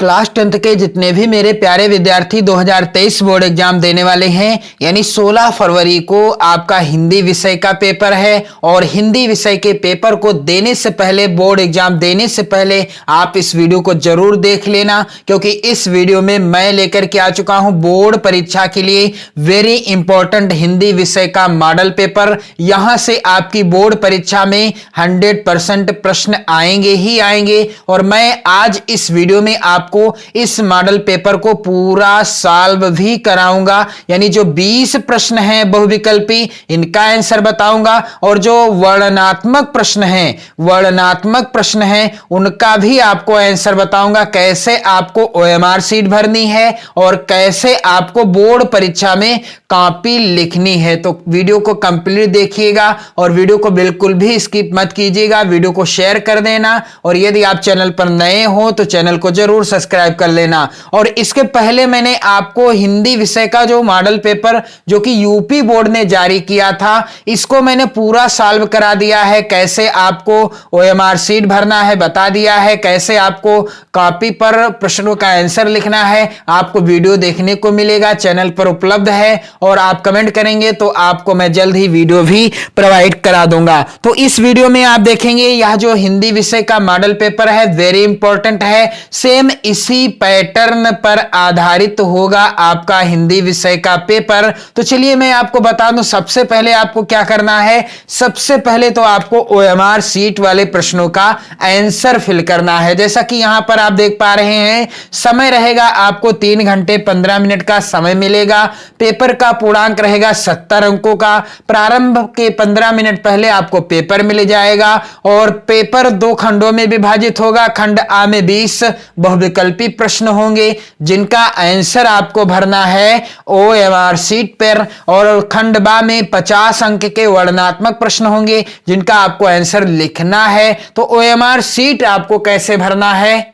Class 10th के जितने भी मेरे प्यारे विद्यार्थी 2023 बोर्ड एग्जाम देने वाले हैं, यानी 16 फरवरी को आपका हिंदी विषय का पेपर है। और हिंदी विषय के पेपर को देने से पहले, बोर्ड एग्जाम देने से पहले आप इस वीडियो को जरूर देख लेना, क्योंकि इस वीडियो में मैं लेकर के आ चुका हूं बोर्ड परीक्षा के लिए वेरी इंपॉर्टेंट हिंदी विषय का मॉडल पेपर। यहां से आपकी बोर्ड परीक्षा में 100% प्रश्न आएंगे ही आएंगे। और मैं आज इस वीडियो में आपको इस मॉडल पेपर को पूरा सॉल्व भी कराऊंगा, यानी जो 20 प्रश्न हैं बहुविकल्पी, इनका आंसर बताऊंगा। और जो वर्णनात्मक प्रश्न हैं उनका भी आपको आंसर बताऊंगा, कैसे आपको OMR शीट भरनी है और कैसे आपको बोर्ड परीक्षा में कॉपी लिखनी है। तो वीडियो को कंप्लीट देखिएगा और वीडियो को बिल्कुल भी स्किप मत कीजिएगा, वीडियो को शेयर कर देना। और यदि आप चैनल पर नए हो तो चैनल को जरूर सब्सक्राइब कर लेना। और इसके पहले मैंने आपको हिंदी विषय का जो मॉडल पेपर जो कि यूपी बोर्ड ने जारी किया था, इसको मैंने पूरा सॉल्व करा दिया है। कैसे आपको OMR शीट भरना है बता दिया है, कैसे आपको कॉपी पर प्रश्नों का आंसर लिखना है आपको वीडियो देखने को मिलेगा, चैनल पर उपलब्ध है। और आप कमेंट करेंगे तो आपको मैं जल्द ही वीडियो भी प्रोवाइड करा दूंगा। तो इस वीडियो में आप देखेंगे यह जो हिंदी विषय का मॉडल पेपर है वेरी इंपॉर्टेंट है। सेम इसी पैटर्न पर आधारित होगा आपका हिंदी विषय का पेपर। तो चलिए मैं आपको बता दूं, सबसे पहले आपको क्या करना है। सबसे पहले तो आपको OMR शीट वाले प्रश्नों का आंसर फिल करना है। जैसा कि यहां पर आप देख पा रहे हैं, समय रहेगा आपको 3 घंटे 15 मिनट का समय मिलेगा। पेपर का पूर्णांक रहेगा 70 अंकों का। प्रारंभ के 15 मिनट पहले आपको पेपर मिल जाएगा और पेपर 2 खंडों में विभाजित होगा। खंड आ में 20 बहुविकल्पी प्रश्न होंगे जिनका आंसर आपको भरना है OMR शीट पर, और खंड बा में 50 अंक के वर्णनात्मक प्रश्न होंगे जिनका आपको आंसर लिखना है। तो OMR शीट आपको कैसे भरना है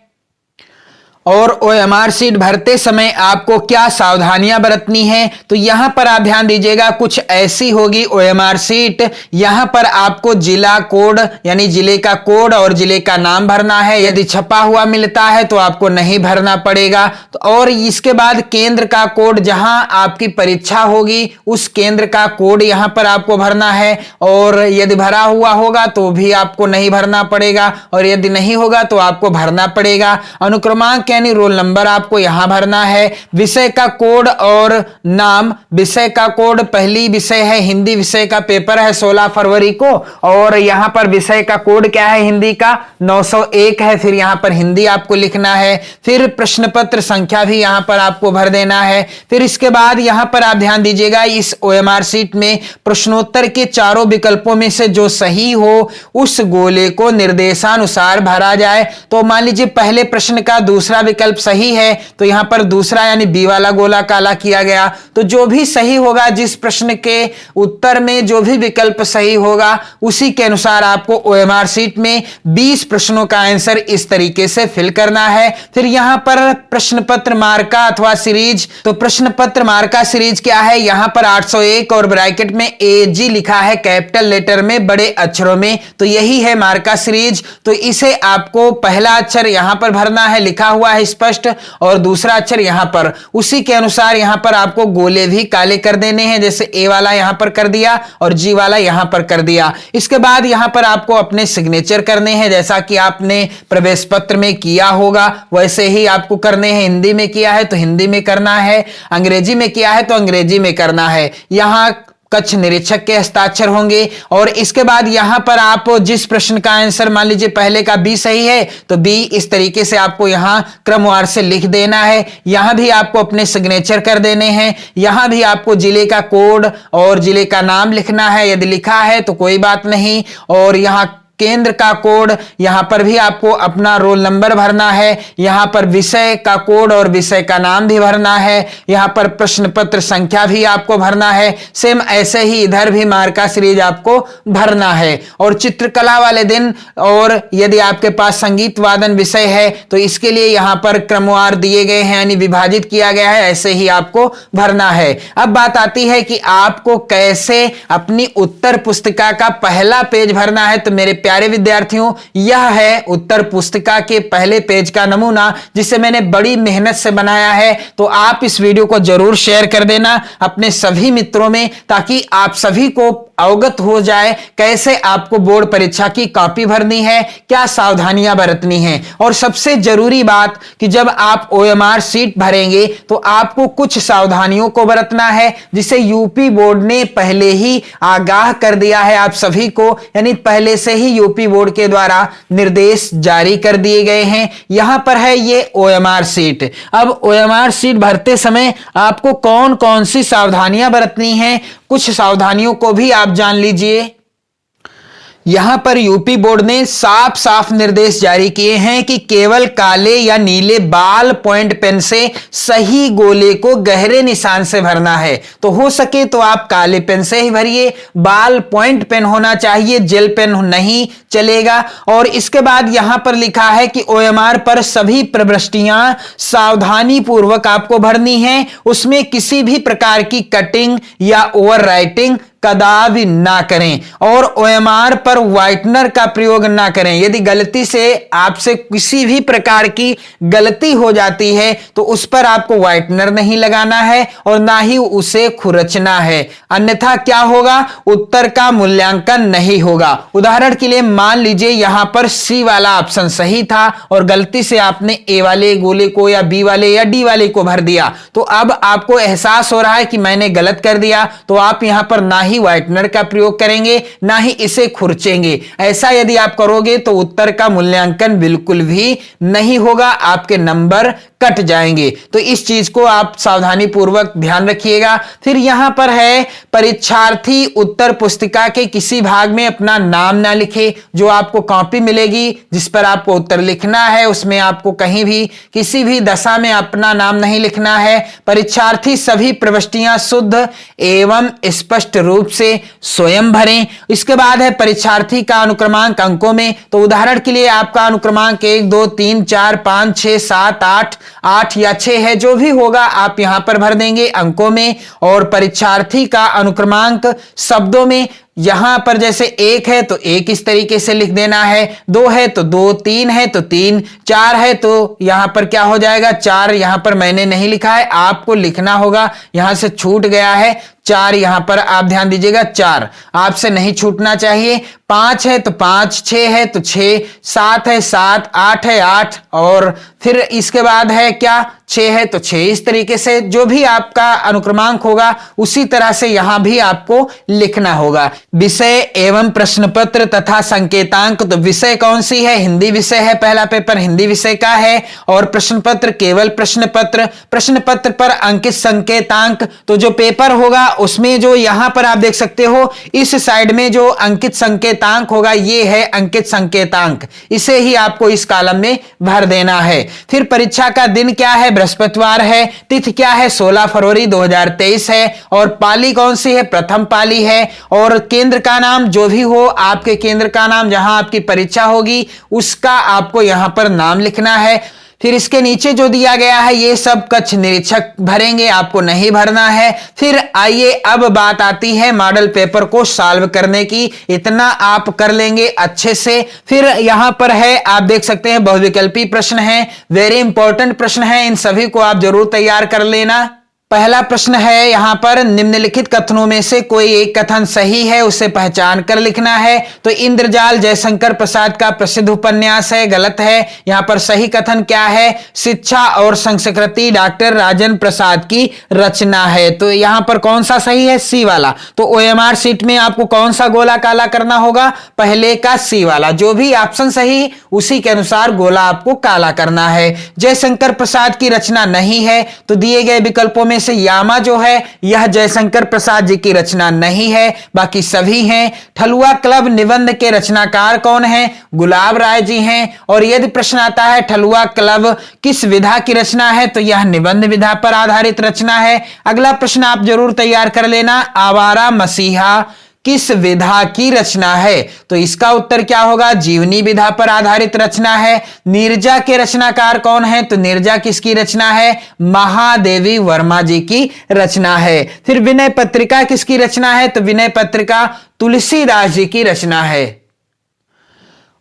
और OMR शीट भरते समय आपको क्या सावधानियां बरतनी है, तो यहां पर आप ध्यान दीजिएगा। कुछ ऐसी होगी OMR शीट, यहां पर आपको जिला कोड यानी जिले का कोड और जिले का नाम भरना है। यदि छपा हुआ मिलता है तो आपको नहीं भरना पड़ेगा। तो और इसके बाद केंद्र का कोड, जहां आपकी परीक्षा होगी उस केंद्र का कोड यहां पर आपको भरना है। और यदि भरा हुआ होगा तो भी आपको नहीं भरना पड़ेगा, और यदि नहीं होगा तो आपको भरना पड़ेगा। अनुक्रमांक यानी रोल नंबर आपको यहां भरना है। विषय का कोड और नाम, विषय का कोड, पहली विषय है हिंदी विषय का पेपर है 16 फरवरी को, और यहां पर विषय का कोड क्या है हिंदी का 901 है। फिर यहां पर हिंदी आपको लिखना है। फिर प्रश्न पत्र संख्या भी यहां पर आपको भर देना है। फिर इसके बाद यहां पर आप ध्यान दीजिएगा, इस OMR शीट में प्रश्नोत्तर के चारों विकल्पों में से जो सही हो उस गोले को निर्देशानुसार भरा जाए। तो मान लीजिए पहले प्रश्न का दूसरा विकल्प सही है तो यहां पर दूसरा यानी बी वाला गोला काला किया गया। तो जो भी सही होगा, जिस प्रश्न के उत्तर में जो भी विकल्प सही होगा उसी के अनुसार आपको OMR शीट में 20 प्रश्नों का आंसर इस तरीके से फिल करना है। फिर यहां पर प्रश्न पत्र मार्का अथवा सीरीज, तो प्रश्न पत्र मार्का सीरीज क्या है, यहां पर 801 और ब्रैकेट में AG लिखा है कैपिटल लेटर में बड़े अक्षरों में, तो यही है मार्का सीरीज। तो इसे आपको पहला अक्षर यहां पर भरना है, लिखा हुआ है स्पष्ट, और दूसरा अक्षर यहां पर। उसी के अनुसार यहां पर आपको गोले भी काले कर देने हैं, जैसे A वाला यहां पर कर दिया और G वाला यहां पर कर दिया। इसके बाद यहां पर आपको अपने सिग्नेचर करने हैं, जैसा कि आपने प्रवेश पत्र में किया होगा वैसे ही आपको करने हैं। हिंदी में किया है तो हिंदी में करना है, अंग्रेजी में किया है तो अंग्रेजी में करना है। यहां कक्ष निरीक्षक के हस्ताक्षर होंगे। और इसके बाद यहां पर आप जिस प्रश्न का आंसर, मान लीजिए पहले का B सही है तो B इस तरीके से आपको यहां क्रमवार से लिख देना है। यहां भी आपको अपने सिग्नेचर कर देने हैं। यहां भी आपको जिले का कोड और जिले का नाम लिखना है, यदि लिखा है तो कोई बात नहीं। और यहां केंद्र का कोड, यहां पर भी आपको अपना रोल नंबर भरना है। यहां पर विषय का कोड और विषय का नाम भी भरना है। यहां पर प्रश्न पत्र संख्या भी आपको भरना है। सेम ऐसे ही इधर भी मार्का सीरीज आपको भरना है। और चित्रकला वाले दिन, और यदि आपके पास संगीत वादन विषय है तो इसके लिए यहां पर क्रमवार दिए गए हैं, यानी विभाजित किया गया है, ऐसे ही आपको भरना है। अब बात आती है कि आपको कैसे अपनी उत्तर पुस्तिका का पहला पेज भरना है। तो मेरे प्यारे विद्यार्थियों, यह है उत्तर पुस्तिका के पहले पेज का नमूना, जिसे मैंने बड़ी मेहनत से बनाया है। तो आप इस वीडियो को जरूर शेयर कर देना अपने सभी मित्रों में, ताकि आप सभी को अवगत हो जाए कैसे आपको बोर्ड परीक्षा की कॉपी भरनी है, क्या सावधानियां बरतनी है। और सबसे जरूरी बात कि जब आप ओएमआर सीट भरेंगे तो आपको कुछ सावधानियों को बरतना है, जिसे यूपी बोर्ड ने पहले ही आगाह कर दिया है आप सभी को, यानी पहले से ही यूपी बोर्ड के द्वारा निर्देश जारी कर दिए गए हैं। यहां पर है ये ओएमआर सीट। अब ओएमआर सीट भरते समय आपको कौन कौन सी सावधानियां बरतनी हैं, कुछ सावधानियों को भी आप जान लीजिए। यहां पर यूपी बोर्ड ने साफ साफ निर्देश जारी किए हैं कि केवल काले या नीले बाल पॉइंट पेन से सही गोले को गहरे निशान से भरना है। तो हो सके तो आप काले पेन से ही भरिए, बाल पॉइंट पेन होना चाहिए, जेल पेन नहीं चलेगा। और इसके बाद यहां पर लिखा है कि ओएमआर पर सभी प्रविष्टियां सावधानी पूर्वक आपको भरनी है, उसमें किसी भी प्रकार की कटिंग या ओवर राइटिंग कदापि ना करें, और ओएमआर पर व्हाइटनर का प्रयोग ना करें। यदि गलती से आपसे किसी भी प्रकार की गलती हो जाती है तो उस पर आपको व्हाइटनर नहीं लगाना है और ना ही उसे खुरचना है, अन्यथा क्या होगा, उत्तर का मूल्यांकन नहीं होगा। उदाहरण के लिए मान लीजिए यहां पर सी वाला ऑप्शन सही था और गलती से आपने ए वाले गोले को या बी वाले या डी वाले को भर दिया, तो अब आपको एहसास हो रहा है कि मैंने गलत कर दिया, तो आप यहां पर ना ही व्हाइटनर का प्रयोग करेंगे ना ही इसे खुरचेंगे। ऐसा यदि आप करोगे तो उत्तर का मूल्यांकन बिल्कुल भी नहीं होगा, आपके नंबर कट जाएंगे। तो इस चीज को आप सावधानी पूर्वक ध्यान रखिएगा। फिर यहां पर है परीक्षार्थी उत्तर पुस्तिका के किसी भाग में अपना नाम ना लिखे। जो आपको कॉपी मिलेगी जिस पर आपको उत्तर लिखना है, उसमें आपको कहीं भी किसी भी दशा में अपना नाम नहीं लिखना है। परीक्षार्थी सभी प्रविष्टियां शुद्ध एवं स्पष्ट रूप से स्वयं भरें। इसके बाद है परीक्षार्थी का अनुक्रमांक अंकों में। तो उदाहरण के लिए आपका अनुक्रमांक 1 2 3 4 5 6 7 8 या 6 है, जो भी होगा आप यहां पर भर देंगे अंकों में। और परीक्षार्थी का अनुक्रमांक शब्दों में, यहां पर जैसे 1 है तो 1 इस तरीके से लिख देना है, 2 है तो 2, 3 है तो 3, 4 है तो यहां पर क्या हो जाएगा 4। यहां पर मैंने नहीं लिखा है, आपको लिखना होगा, यहां से छूट गया है 4, यहां पर आप ध्यान दीजिएगा 4 आपसे नहीं छूटना चाहिए। 5 है तो 5, 6 है तो 6, 7 है 7, 8 है 8, और फिर इसके बाद है क्या 6 है तो 6। इस तरीके से जो भी आपका अनुक्रमांक होगा उसी तरह से यहां भी आपको लिखना होगा। विषय एवं प्रश्न पत्र तथा संकेतांक, तो विषय कौन सी है, हिंदी विषय है, पहला पेपर हिंदी विषय का है। और प्रश्न पत्र केवल प्रश्न पत्र पर अंकित संकेतांक, तो जो पेपर होगा उसमें जो यहां पर आप देख सकते हो इस साइड में जो अंकित संकेतांक होगा ये है अंकित संकेतांक, इसे ही आपको इस कॉलम में भर देना है। फिर परीक्षा का दिन क्या है, बृहस्पतिवार है। तिथि क्या है, 16 फरवरी 2023 है। और पाली कौन सी है, प्रथम पाली है। और केंद्र का नाम जो भी हो, आपके केंद्र का नाम जहां आपकी परीक्षा होगी उसका आपको यहां पर नाम लिखना है। फिर इसके नीचे जो दिया गया है ये सब कक्ष निरीक्षक भरेंगे, आपको नहीं भरना है। फिर आइए अब बात आती है मॉडल पेपर को सॉल्व करने की, इतना आप कर लेंगे अच्छे से। फिर यहां पर है आप देख सकते हैं बहुविकल्पी प्रश्न है, वेरी इंपॉर्टेंट प्रश्न है, इन सभी को आप जरूर तैयार कर लेना। पहला प्रश्न है यहां पर निम्नलिखित कथनों में से कोई एक कथन सही है, उसे पहचान कर लिखना है। तो इंद्रजाल जयशंकर प्रसाद का प्रसिद्ध उपन्यास है, गलत है। यहां पर सही कथन क्या है, शिक्षा और संस्कृति डॉक्टर राजेंद्र प्रसाद की रचना है। तो यहां पर कौन सा सही है, सी वाला। तो ओएमआर सीट में आपको कौन सा गोला काला करना होगा, पहले का सी वाला। जो भी ऑप्शन सही उसी के अनुसार गोला आपको काला करना है। जयशंकर प्रसाद की रचना नहीं है, तो दिए गए विकल्पों में से यामा जो है यह जयशंकर प्रसाद जी की रचना नहीं है, बाकी सभी हैं। ठलुआ क्लब निबंध के रचनाकार कौन हैं, गुलाब राय जी हैं। और यदि प्रश्न आता है ठलुआ क्लब किस विधा की रचना है, तो यह निबंध विधा पर आधारित रचना है। अगला प्रश्न आप जरूर तैयार कर लेना, आवारा मसीहा किस विधा की रचना है, तो इसका उत्तर क्या होगा, जीवनी विधा पर आधारित रचना है। नीरजा के रचनाकार कौन है, तो नीरजा किसकी रचना है, महादेवी वर्मा जी की रचना है। फिर विनय पत्रिका किसकी रचना है, तो विनय पत्रिका तुलसीदास जी की रचना है।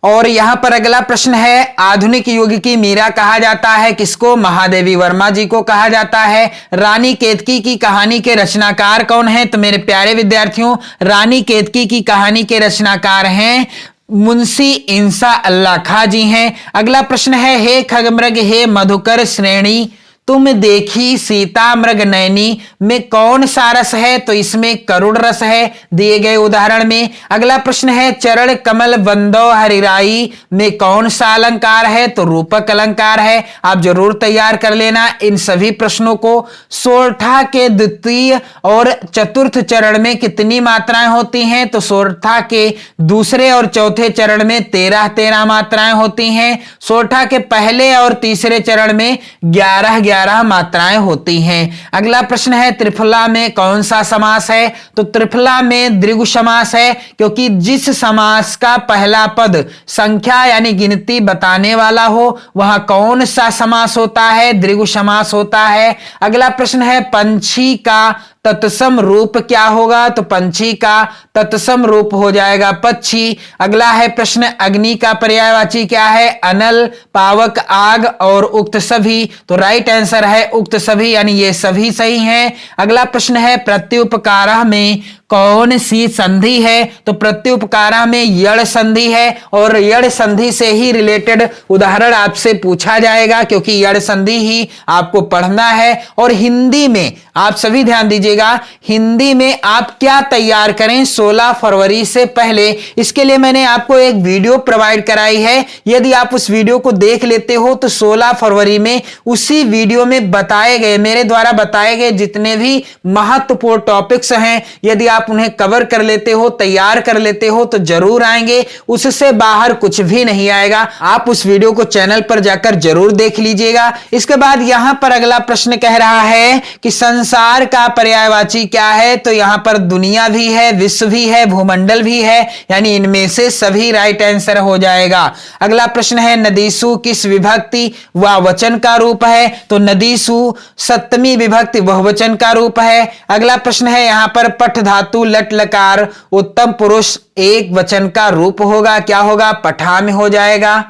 और यहां पर अगला प्रश्न है, आधुनिक युग की मीरा कहा जाता है किसको? महादेवी वर्मा जी को कहा जाता है। रानी केतकी की कहानी के रचनाकार कौन है? तो मेरे प्यारे विद्यार्थियों, रानी केतकी की कहानी के रचनाकार हैं मुंशी इंसा अल्लाह खां जी हैं। अगला प्रश्न है, हे खगमृग हे मधुकर श्रेणी तुम देखी सीता मृग नयनी में कौन सा रस है? तो इसमें करुण रस है दिए गए उदाहरण में। अगला प्रश्न है, चरण कमल बंदो हरिराई में कौन सा अलंकार है? तो रूपक अलंकार है। आप जरूर तैयार कर लेना इन सभी प्रश्नों को। सोरठा के द्वितीय और चतुर्थ चरण में कितनी मात्राएं होती हैं? तो सोरठा के दूसरे और चौथे चरण में 13 मात्राएं होती हैं। सोरठा के पहले और तीसरे चरण में 11 मात्राएं होती हैं। अगला प्रश्न है, त्रिफला में कौन सा समास है? तो त्रिफला में द्विगु समास है, क्योंकि जिस समास का पहला पद संख्या यानी गिनती बताने वाला हो वहां कौन सा समास होता है? द्विगु समास होता है। अगला प्रश्न है, पंछी का तत्सम रूप क्या होगा? तो पंछी का तत्सम रूप हो जाएगा पक्षी। अगला है प्रश्न, अग्नि का पर्यायवाची क्या है? अनल, पावक, आग और उक्त सभी। तो राइट आंसर है उक्त सभी, यानी ये सभी सही हैं। अगला प्रश्न है, प्रत्युपकारः में कौन सी संधि है? तो प्रत्युपकारः में यड़ संधि है, और यड़ संधि से ही रिलेटेड उदाहरण आपसे पूछा जाएगा, क्योंकि यड़ संधि ही आपको पढ़ना है। और हिंदी में आप सभी ध्यान दीजिएगा, हिंदी में आप क्या तैयार करें 16 फरवरी से पहले, इसके लिए मैंने आपको एक वीडियो प्रोवाइड कराई है। यदि आप उस वीडियो को देख लेते हो तो 16 फरवरी में उसी वीडियो में बताए गए, मेरे द्वारा बताए गए जितने भी महत्वपूर्ण टॉपिक्स हैं, यदि आप उन्हें कवर कर लेते हो, तैयार कर लेते हो, तो जरूर आएंगे। उससे बाहर कुछ भी नहीं आएगा। आप उस वीडियो को चैनल पर जाकर जरूर देख लीजिएगा। इसके बाद यहां पर अगला प्रश्न कह रहा है कि संसार का पर्यायवाची क्या है? तो यहां पर दुनिया भी है, विश्व भी है, भूमंडल भी है, यानी इनमें से सभी राइट आंसर हो जाएगा। अगला प्रश्न है, नदीसु किस विभक्ति व वचन का रूप है? तो नदीसु सप्तमी विभक्ति बहुवचन का रूप है। अगला प्रश्न है, यहां पर पठ धातु लट लकार उत्तम पुरुष एक वचन का रूप होगा, क्या होगा? पठा में हो जाएगा।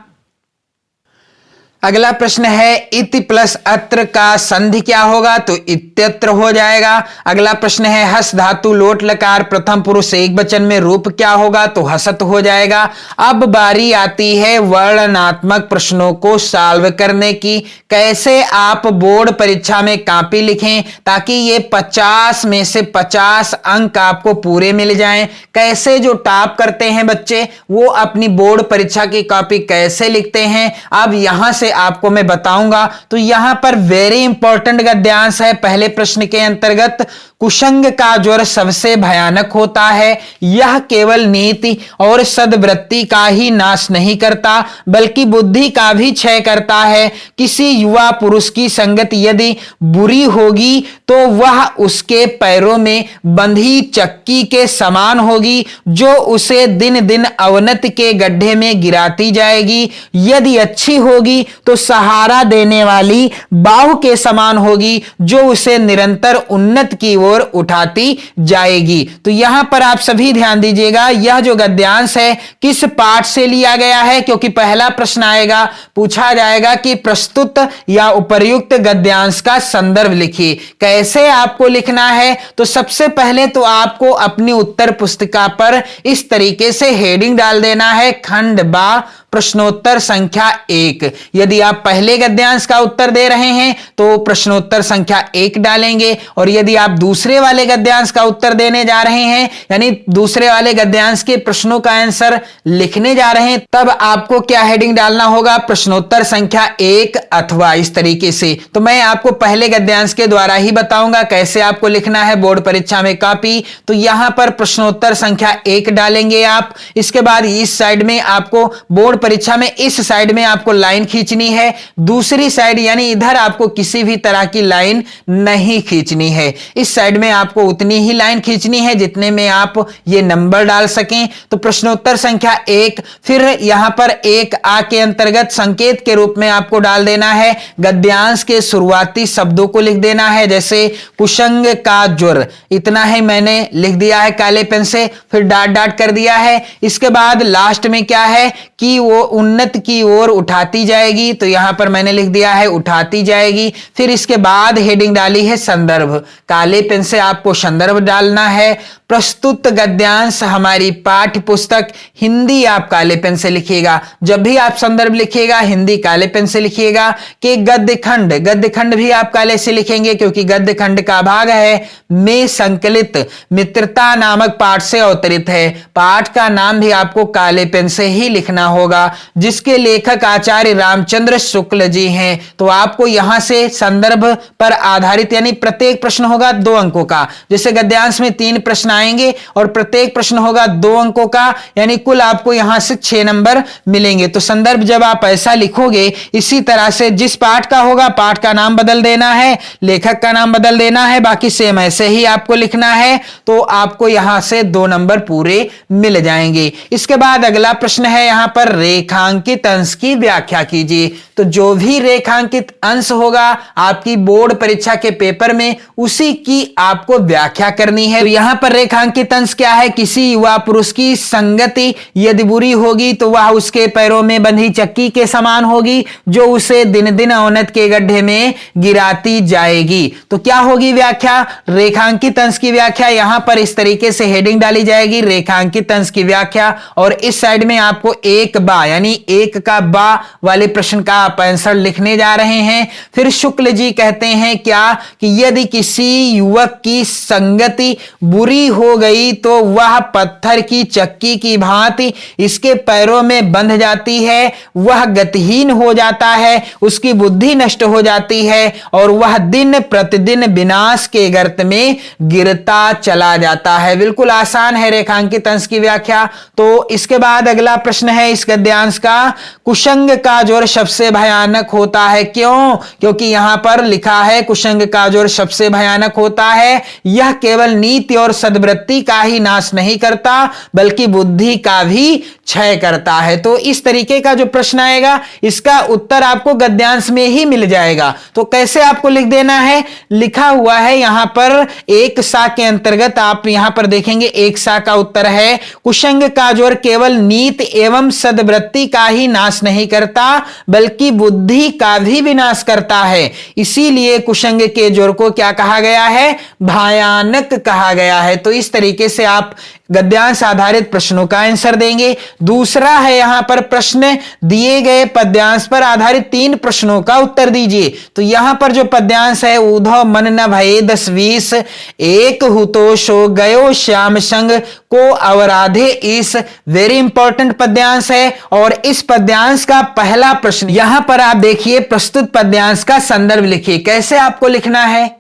अगला प्रश्न है, इति प्लस अत्र का संधि क्या होगा? तो इत्यत्र हो जाएगा। अगला प्रश्न है, हस धातु लोट लकार प्रथम पुरुष एक वचन में रूप क्या होगा? तो हसत हो जाएगा। अब बारी आती है वर्णनात्मक प्रश्नों को सॉल्व करने की। कैसे आप बोर्ड परीक्षा में कॉपी लिखें ताकि ये 50 में से 50 अंक आपको पूरे मिल जाएं। कैसे जो टॉप करते हैं बच्चे वो अपनी बोर्ड परीक्षा की कॉपी कैसे लिखते हैं, अब यहां से आपको मैं बताऊंगा। तो यहां पर वेरी इंपॉर्टेंट गद्यांश है। पहले प्रश्न के अंतर्गत, कुशंग का ज्वर सबसे भयानक होता है, यह केवल नीति और सद्वृत्ति का ही नाश नहीं करता बल्कि बुद्धि का भी क्षय करता है। किसी युवा पुरुष की संगत यदि बुरी होगी तो वह उसके पैरों में बंधी चक्की के समान होगी जो उसे दिन दिन अवनति के गड्ढे में गिराती जाएगी। यदि अच्छी होगी तो सहारा देने वाली बाहु के समान होगी जो उसे निरंतर उन्नत की ओर उठाती जाएगी। तो यहां पर आप सभी ध्यान दीजिएगा, यह जो गद्यांश है किस पाठ से लिया गया है, क्योंकि पहला प्रश्न आएगा, पूछा जाएगा कि प्रस्तुत या उपर्युक्त गद्यांश का संदर्भ लिखिए। कैसे आपको लिखना है? तो सबसे पहले तो आपको अपनी उत्तर पुस्तिका पर इस तरीके से हेडिंग डाल देना है, खंड बा प्रश्नोत्तर संख्या 1। यदि आप पहले गद्यांश का उत्तर दे रहे हैं तो प्रश्नोत्तर संख्या 1 डालेंगे, और यदि आप दूसरे वाले गद्यांश का उत्तर देने जा रहे हैं यानी दूसरे वाले गद्यांश के प्रश्नों का आंसर लिखने जा रहे हैं, तब आपको क्या हेडिंग डालना होगा? प्रश्नोत्तर संख्या 1 अथवा इस तरीके से। तो मैं आपको पहले गद्यांश के द्वारा ही बताऊंगा कैसे आपको लिखना है बोर्ड परीक्षा में कॉपी। तो यहां पर प्रश्नोत्तर संख्या 1 डालेंगे आप। इसके बाद इस साइड में आपको बोर्ड परीक्षा में इस साइड में आपको लाइन खींचनी है, दूसरी साइड यानी इधर आपको किसी भी तरह की लाइन नहीं खींचनी है। इस साइड में आपको उतनी ही लाइन खींचनी है जितने में आप ये नंबर डाल सकें। तो प्रश्नोत्तर संख्या 1, फिर यहां पर 1A के अंतर्गत संकेत के रूप में आपको डाल देना है, गद्यांश के शुरुआती शब्दों को लिख देना है, जैसे कुशंग का ज्वर, इतना ही मैंने लिख दिया है काले पेन से, फिर डॉट डॉट कर दिया है। इसके बाद लास्ट में क्या है कि वो उन्नत की ओर उठाती जाएगी, तो यहां पर मैंने लिख दिया है उठाती जाएगी। फिर इसके बाद हेडिंग डाली है संदर्भ, काले पेन से आपको संदर्भ डालना है। प्रस्तुत गद्यांश हमारी पाठ्य पुस्तक हिंदी आप काले पेन से लिखिएगा, जब भी आप संदर्भ लिखिएगा हिंदी काले पेन से लिखिएगा। कि गद्यखंड, गद्यखंड भी आप काले से लिखेंगे क्योंकि गद्यखंड का भाग है में संकलित मित्रता नामक पाठ से अवतरित है। पाठ का नाम भी आपको काले पेन से ही लिखना होगा, जिसके लेखक आचार्य रामचंद्र शुक्ल जी हैं। तो आपको यहां से संदर्भ पर आधारित यानी प्रत्येक प्रश्न होगा 2 अंकों का, जैसे गद्यांश में 3 प्रश्न आएंगे और प्रत्येक प्रश्न होगा 2 अंकों का, यानी कुल आपको यहां से 6 नंबर मिलेंगे। तो संदर्भ जब आप ऐसा लिखोगे, इसी तरह से जिस पाठ का होगा पाठ का नाम बदल देना है, लेखक का नाम बदल देना है, बाकी सेम ऐसे ही आपको लिखना है, तो आपको यहां से 2 नंबर पूरे मिल जाएंगे। इसके बाद अगला प्रश्न है यहां पर रेखांकित अंश की व्याख्या कीजिए। तो जो भी रेखांकित अंश होगा आपकी बोर्ड परीक्षा के पेपर में, उसी की आपको व्याख्या करनी है। तो यहां पर रेखांकित अंश क्या है, किसी युवा पुरुष की संगति यदि बुरी होगी तो वह उसके पैरों में बंधी चक्की के समान होगी, जो उसे दिन दिन अवनत के गड्ढे में गिराती जाएगी। तो क्या होगी व्याख्या, रेखांकित अंश की व्याख्या यहां पर इस तरीके से हेडिंग डाली जाएगी, रेखांकित अंश की व्याख्या, और इस साइड में आपको 1 यानी 1 का बा वाले प्रश्न का आप आंसर लिखने जा रहे हैं। फिर शुक्ल जी कहते हैं क्या कि यदि किसी युवक की संगति बुरी हो गई तो वह पत्थर की चक्की की भांति इसके पैरों में बंध जाती है, वह गतिहीन हो जाता है, उसकी बुद्धि नष्ट हो जाती है और वह दिन प्रतिदिन विनाश के गर्त में गिरता चला जाता है। बिल्कुल आसान है रेखांकित अंश की व्याख्या। तो इसके बाद अगला प्रश्न है इस गद्यांश का, कुशंग का ज्वर सबसे भयानक होता है, क्यों? क्योंकि यहां पर लिखा है कुशंग का ज्वर सबसे भयानक होता है, यह केवल नीति और सद्वृत्ति का ही नाश नहीं करता बल्कि बुद्धि का भी क्षय करता है। तो इस तरीके का जो प्रश्न आएगा इसका उत्तर आपको गद्यांश में ही मिल जाएगा। तो कैसे आपको लिख देना है, लिखा हुआ है यहां पर 1 के अंतर्गत, आप यहां पर देखेंगे 1 का उत्तर है कुशंग का ज्वर केवल नीति एवं सद्वृत्ति का ही नाश नहीं करता बल्कि बुद्धि का भी विनाश करता है, इसीलिए कुशंग के ज्वर को क्या कहा गया है, भयानक कहा गया है। तो इस तरीके से आप गद्यांश आधारित प्रश्नों का आंसर देंगे। दूसरा है यहां पर प्रश्न, दिए गए पद्यांश पर आधारित 3 प्रश्नों का उत्तर दीजिए। तो यहां पर जो पद्यांश है, उधो मन न भये 10-20, एक हुतोष हो गयो श्याम संग को अवराधे इस, वेरी इंपॉर्टेंट पद्यांश है। और इस पद्यांश का पहला प्रश्न यहां पर आप देखिए, प्रस्तुत पद्यांश का संदर्भ लिखिए। कैसे आपको लिखना है,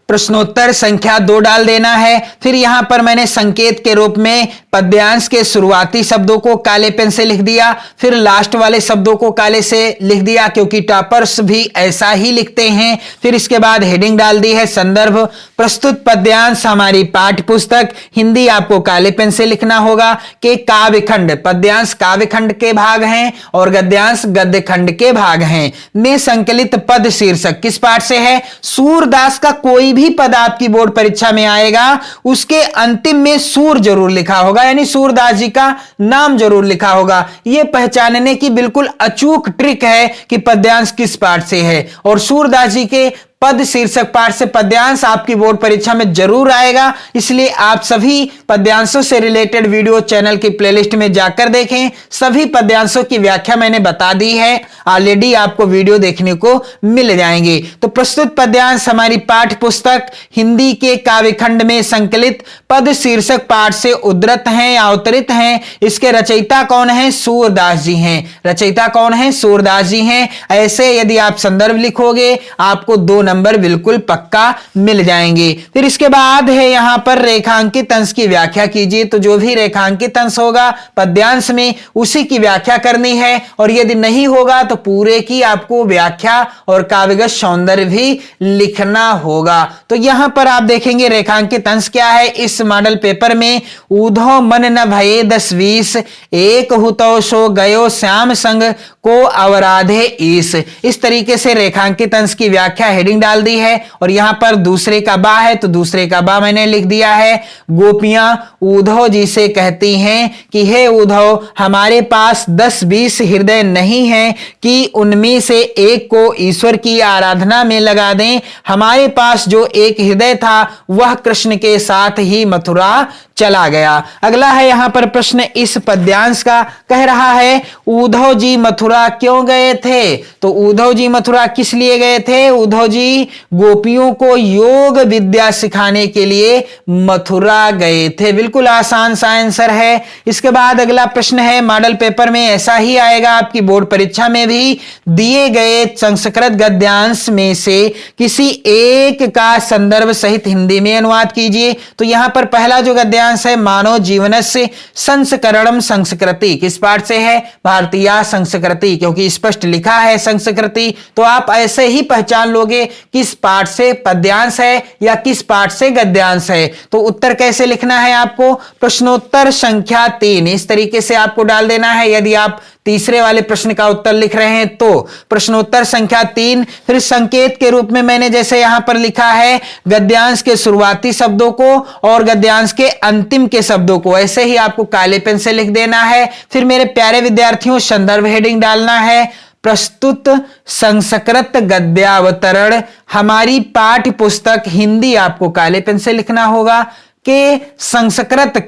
प्रश्नोत्तर संख्या 2 डाल देना है। फिर यहां पर मैंने संकेत के रूप में पद्यांश के शुरुआती शब्दों को काले पेन से लिख दिया, फिर लास्ट वाले शब्दों को काले से लिख दिया क्योंकि टॉपर्स भी ऐसा ही लिखते हैं। फिर इसके बाद हेडिंग डाल दी है संदर्भ, प्रस्तुत पद्यांश हमारी पाठ्य पुस्तक हिंदी आपको काले पेन से लिखना होगा कि काव्यखंड, पद्यांश काव्यखंड के भाग हैं और गद्यांश गद्यखंड के भाग हैं। में संकलित पद शीर्षक किस पाठ से है, सूरदास का कोई भी पद आपकी बोर्ड परीक्षा में आएगा उसके अंतिम में सूर जरूर लिखा होगा, यानी सूरदास जी का नाम जरूर लिखा होगा। यह पहचानने की बिल्कुल अचूक ट्रिक है कि पद्यांश किस पाठ से है, और सूरदास जी के पद शीर्षक पाठ से पद्यांश आपकी बोर्ड परीक्षा में जरूर आएगा। इसलिए आप सभी पद्यांशों से रिलेटेड वीडियो चैनल की प्लेलिस्ट में जाकर देखें, सभी पद्यांशों की व्याख्या मैंने बता दी है, ऑलरेडी आपको वीडियो देखने को मिल जाएंगे। तो प्रस्तुत पद्यांश हमारी पाठ्य पुस्तक हिंदी के काव्यखंड में संकलित पद शीर्षक पाठ से उद्धृत हैं या अवतरित हैं। इसके रचयिता कौन है, सूरदास जी हैं। रचयिता कौन है, सूरदास जी हैं। ऐसे यदि आप संदर्भ लिखोगे आपको 2 नंबर बिल्कुल पक्का मिल जाएंगे। फिर इसके बाद है यहां पर रेखांकित अंश की व्याख्या कीजिए। तो जो भी रेखांकित अंश होगा पद्यांश में उसी की व्याख्या करनी है, और यदि नहीं होगा तो पूरे की आपको व्याख्या और काव्यगत सौंदर्य भी लिखना होगा। तो यहां पर आप देखेंगे रेखांकित अंश क्या है इस मॉडल पेपर में। ऊधो मन न भये 10-20, एक हुतो सो गयो श्याम संग को अवराधे ईस। इस तरीके से रेखांकित अंश की व्याख्या हेडिंग डाल दी है। और यहां पर दूसरे का बा है तो दूसरे का बा मैंने लिख दिया है। गोपियां ऊधो जी से कहती हैं कि हे ऊधो, हमारे पास 10-20 हृदय नहीं है कि उनमें से एक को ईश्वर की आराधना में लगा दें। हमारे पास जो एक हृदय था वह कृष्ण के साथ ही मथुरा चला गया। अगला है यहां पर प्रश्न इस पद्यांश का, कह रहा है उद्धव जी मथुरा क्यों गए थे। तो उद्धव जी मथुरा किस लिए गए थे। उद्धव जी गोपियों को योग विद्या सिखाने के लिए मथुरा गए थे। बिल्कुल आसान सा आंसर है। इसके बाद अगला प्रश्न है मॉडल पेपर में ऐसा ही आएगा, आपकी बोर्ड परीक्षा में भी दिए गए संस्कृत गद्यांश में से किसी एक का संदर्भ सहित हिंदी में अनुवाद कीजिए। तो यहां पर पहला जो गद्यांश है मानव जीवनस्य संस्करणम संस्कृति, किस पाठ से है, भारतीय संस्कृति, क्योंकि स्पष्ट लिखा है संस्कृति। तो आप ऐसे ही पहचान लोगे किस पाठ से पद्यांश है या किस पाठ से गद्यांश है। तो उत्तर कैसे लिखना है आपको, प्रश्नोत्तर संख्या 3 इस तरीके से आपको डाल देना है। यदि आप तीसरे वाले प्रश्न का उत्तर लिख रहे हैं तो प्रश्नोत्तर संख्या 3। फिर संकेत के रूप में मैंने जैसे यहां पर लिखा है गद्यांश के शुरुआती शब्दों को और गद्यांश के अंतिम के शब्दों को ऐसे ही आपको काले पेन से लिख देना है। फिर मेरे प्यारे विद्यार्थियों संदर्भ हेडिंग डालना है, प्रस्तुत संस्कृत गद्यावतरण हमारी पाठ्य पुस्तक हिंदी आपको काले पेन से लिखना होगा के संस्कृत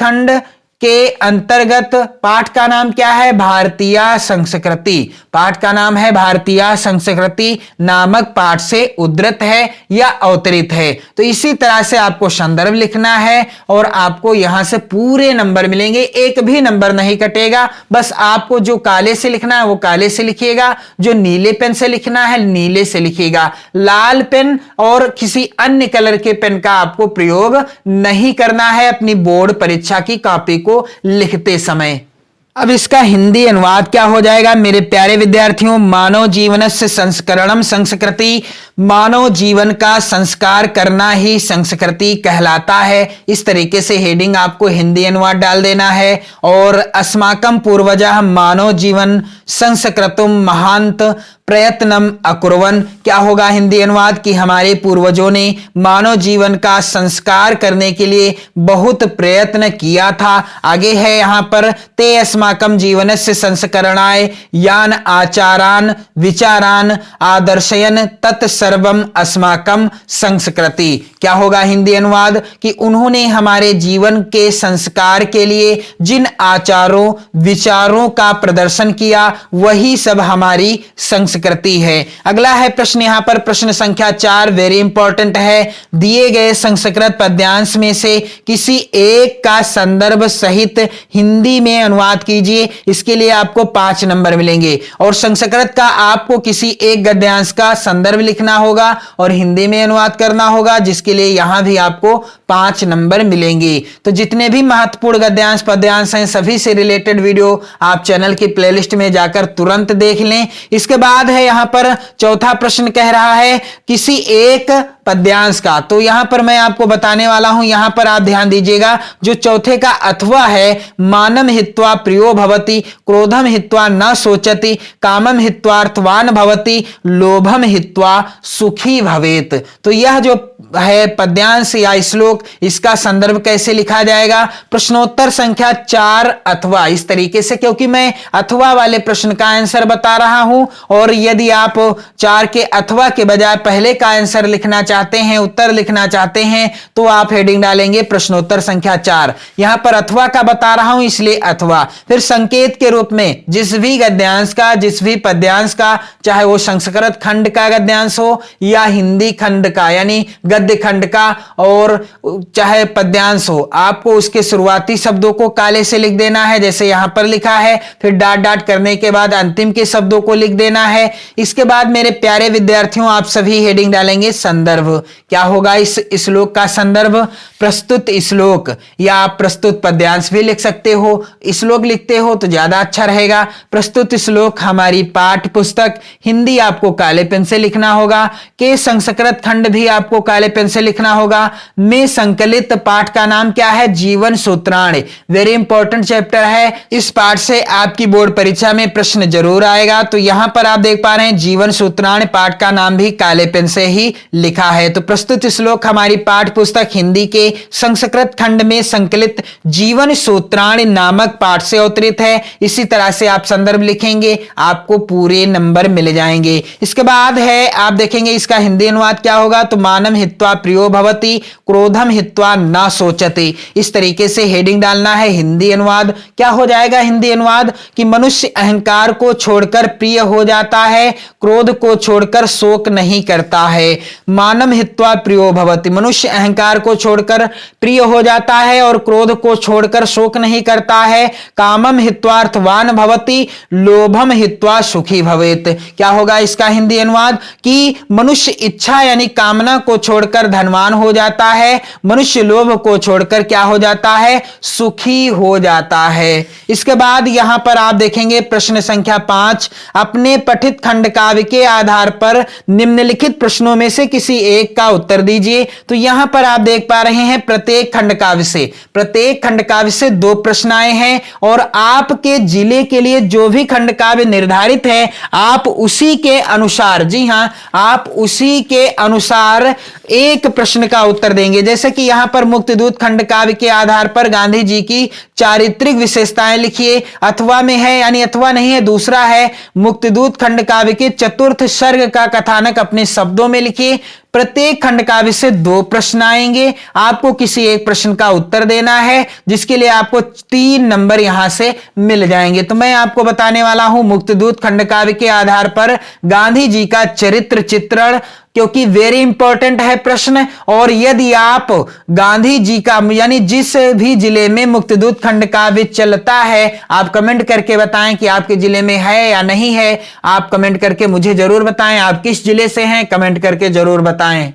खंड के अंतर्गत पाठ का नाम क्या है, भारतीय संस्कृति। पाठ का नाम है भारतीय संस्कृति नामक पाठ से उद्धृत है या अवतरित है। तो इसी तरह से आपको संदर्भ लिखना है और आपको यहां से पूरे नंबर मिलेंगे, एक भी नंबर नहीं कटेगा। बस आपको जो काले से लिखना है वो काले से लिखिएगा, जो नीले पेन से लिखना है नीले से लिखिएगा। लाल पेन और किसी अन्य कलर के पेन का आपको प्रयोग नहीं करना है अपनी बोर्ड परीक्षा की कॉपी को लिखते समय। अब इसका हिंदी अनुवाद क्या हो जाएगा मेरे प्यारे विद्यार्थियों, मानव जीवनस्य संस्करणम संस्कृति, मानव जीवन का संस्कार करना ही संस्कृति कहलाता है। इस तरीके से हेडिंग आपको हिंदी अनुवाद डाल देना है। और अस्माकं पूर्वजः मानव जीवन संस्कृतुम महांत प्रयत्नम अकुर्वन्, क्या होगा हिंदी अनुवाद कि हमारे पूर्वजों ने मानव जीवन का संस्कार करने के लिए बहुत प्रयत्न किया था। आगे है यहां पर ते अस्माकं जीवनस्य संस्करणाय यान आचारान विचारान आदर्शयन तत्सर्वम अस्माकं संस्कृति, क्या होगा हिंदी अनुवाद कि उन्होंने हमारे जीवन के संस्कार के लिए जिन आचारों विचारों का प्रदर्शन किया वही सब हमारी संस्कृति है। अगला है प्रश्न यहां पर प्रश्न संख्या 4 वेरी इंपॉर्टेंट है, दिए गए संस्कृत पद्यांश में से किसी एक का संदर्भ सहित हिंदी में अनुवाद कीजिए। इसके लिए आपको 5 नंबर मिलेंगे। और संस्कृत का आपको किसी एक गद्यांश का संदर्भ लिखना होगा और हिंदी में अनुवाद करना होगा, जिसके लिए यहां भी आपको 5 नंबर मिलेंगे। तो जितने भी महत्वपूर्ण गद्यांश पद्यांश हैं सभी से रिलेटेड वीडियो आप चैनल की प्लेलिस्ट में जाकर तुरंत देख लें। इसके बाद है यहां पर चौथा प्रश्न कह रहा है किसी एक पद्यांश का, तो यहां पर मैं आपको बताने वाला हूं, यहां पर आप ध्यान दीजिएगा। जो चौथे का अथवा है, मानम हित्वा प्रियो भवति, क्रोधम हित्वा न सोचति, कामम हित्वार्थवान भवति, लोभम हित्वा सुखी भवेत। तो यह जो है पद्यांश या श्लोक, इसका संदर्भ कैसे लिखा जाएगा, प्रश्नोत्तर संख्या 4 अथवा, इस तरीके से, क्योंकि मैं अथवा वाले प्रश्न का आंसर बता रहा हूं। और यदि आप 4 के अथवा के बजाय पहले का आंसर लिखना चाहते हैं, उत्तर लिखना चाहते हैं, तो आप हेडिंग डालेंगे प्रश्नोत्तर संख्या 4। यहां पर अथवा का बता रहा हूं इसलिए अथवा। फिर संकेत के रूप में जिस भी गद्यांश का, जिस भी पद्यांश का, चाहे वो संस्कृत खंड का गद्यांश हो या हिंदी खंड का यानी गद्य खंड का, और चाहे पद्यांश हो, आपको उसके शुरुआती शब्दों को काले से लिख देना है जैसे यहां पर लिखा है। फिर डॉट डॉट करने के बाद अंतिम के शब्दों को लिख देना है। इसके बाद मेरे प्यारे विद्यार्थियों आप सभी हेडिंग डालेंगे संदर्भ। क्या होगा इस श्लोक का संदर्भ? प्रस्तुत श्लोक, या आप प्रस्तुत पद्यांश भी लिख सकते हो। श्लोक लिखते हो तो ज्यादा अच्छा रहेगा। प्रस्तुत श्लोक हमारी पाठ्य पुस्तक हिंदी आपको काले पेन से लिखना होगा। के संस्कृत खंड भी आपको काले पेन से लिखना होगा। में संकलित पाठ का नाम क्या है? जीवन सूत्राणि। वेरी इंपॉर्टेंट चैप्टर है। इस पाठ से आपकी बोर्ड परीक्षा में प्रश्न जरूर आएगा। तो यहां पर आप देख पा रहे हैं जीवन सूत्राणि पाठ का नाम भी काले पेन से ही लिखा है। तो प्रस्तुत श्लोक हमारी पाठ्य पुस्तक हिंदी के संस्कृत खंड में संकलित जीवन सूत्राणि नामक पाठ से अवतरित है। इसी तरह से आप संदर्भ लिखेंगे, आपको पूरे नंबर मिल जाएंगे। इसके बाद है आप देखेंगे इसका हिंदी अनुवाद क्या होगा। तो मानम हित्वा प्रियो भवति क्रोधम हित्वा न सोचति। इस तरीके से हेडिंग डालना है। हिंदी अनुवाद क्या हो जाएगा? हिंदी अनुवाद कि मनुष्य अहंकार को छोड़कर प्रिय हो जाता है, क्रोध को छोड़कर शोक नहीं करता है। मानम हित्वा प्रियो भवति, मनुष्य अहंकार को छोड़कर प्रिय हो जाता है और क्रोध को छोड़कर शोक नहीं करता है। कामम हित्वा अर्थवान भवति लोभम हित्वा सुखी भवेत। क्या होगा इसका हिंदी अनुवाद कि मनुष्य इच्छा यानी कामना को छोड़कर धनवान हो जाता है, मनुष्य लोभ को छोड़कर क्या हो जाता है? सुखी हो जाता है। इसके बाद यहां पर आप देखेंगे प्रश्न संख्या 5, अपने पठित खंड काव्य के आधार पर निम्नलिखित प्रश्नों में से किसी एक का उत्तर दीजिए। तो यहां पर आप देख पा रहे हैं प्रत्येक खंड काव्य से 2 प्रश्न आए हैं और आपके जिले के लिए जो भी खंड काव्य निर्धारित है आप उसी के अनुसार, जी हां, आप उसी के अनुसार एक प्रश्न का उत्तर देंगे। जैसे कि यहां पर मुक्तिदूत खंड काव्य के आधार पर गांधी जी की चारित्रिक विशेषताएं लिखिए। अथवा में है यानी अथवा नहीं है, दूसरा है मुक्तिदूत खंड काव्य के चतुर्थ सर्ग का कथानक अपने शब्दों में लिखिए। प्रत्येक खंड काव्य से 2 प्रश्न आएंगे, आपको किसी एक प्रश्न का उत्तर देना है जिसके लिए आपको 3 नंबर यहां से मिल जाएंगे। तो मैं आपको बताने वाला हूं मुक्तिदूत खंड काव्य के आधार पर गांधी जी का चरित्र चित्रण, क्योंकि वेरी इंपॉर्टेंट है प्रश्न। और यदि आप गांधी जी का यानी जिस भी जिले में मुक्तिदूत खंड काव्य चलता है, आप कमेंट करके बताएं कि आपके जिले में है या नहीं है। आप कमेंट करके मुझे जरूर बताएं आप किस जिले से हैं, कमेंट करके जरूर बताएं।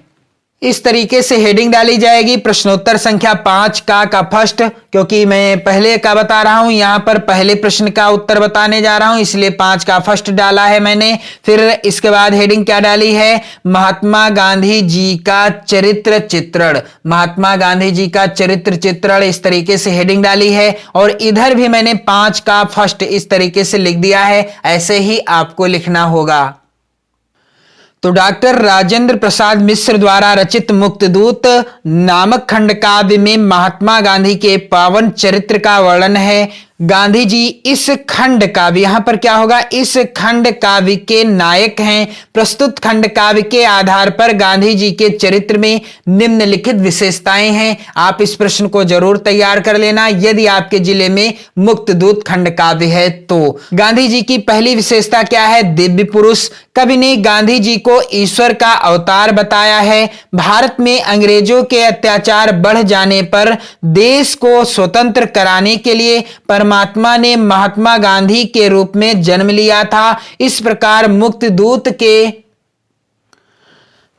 इस तरीके से हेडिंग डाली जाएगी प्रश्नोत्तर संख्या 5 का फर्स्ट, क्योंकि मैं पहले का बता रहा हूं, यहां पर पहले प्रश्न का उत्तर बताने जा रहा हूं, इसलिए 5 का फर्स्ट डाला है मैंने। फिर इसके बाद हेडिंग क्या डाली है? महात्मा गांधी जी का चरित्र चित्रण। महात्मा गांधी जी का चरित्र चित्रण, इस तरीके से हेडिंग डाली है। और इधर भी मैंने 5 का फर्स्ट इस तरीके से लिख दिया है, ऐसे ही आपको लिखना होगा। तो डॉक्टर राजेंद्र प्रसाद मिश्र द्वारा रचित मुक्तिदूत नामक खंड काव्य में महात्मा गांधी के पावन चरित्र का वर्णन है। गांधी जी इस खंड काव्य, यहां पर क्या होगा? इस खंड काव्य के नायक हैं। प्रस्तुत खंड काव्य के आधार पर गांधी जी के चरित्र में निम्नलिखित विशेषताएं हैं। आप इस प्रश्न को जरूर तैयार कर लेना यदि आपके जिले में मुक्तिदूत खंड काव्य है तो। गांधी जी की पहली विशेषता क्या है? दिव्य पुरुष। कवि ने गांधी जी को ईश्वर का अवतार बताया है। भारत में अंग्रेजों के अत्याचार बढ़ जाने पर देश को स्वतंत्र कराने के लिए परमात्मा ने महात्मा गांधी के रूप में जन्म लिया था। इस प्रकार मुक्तिदूत के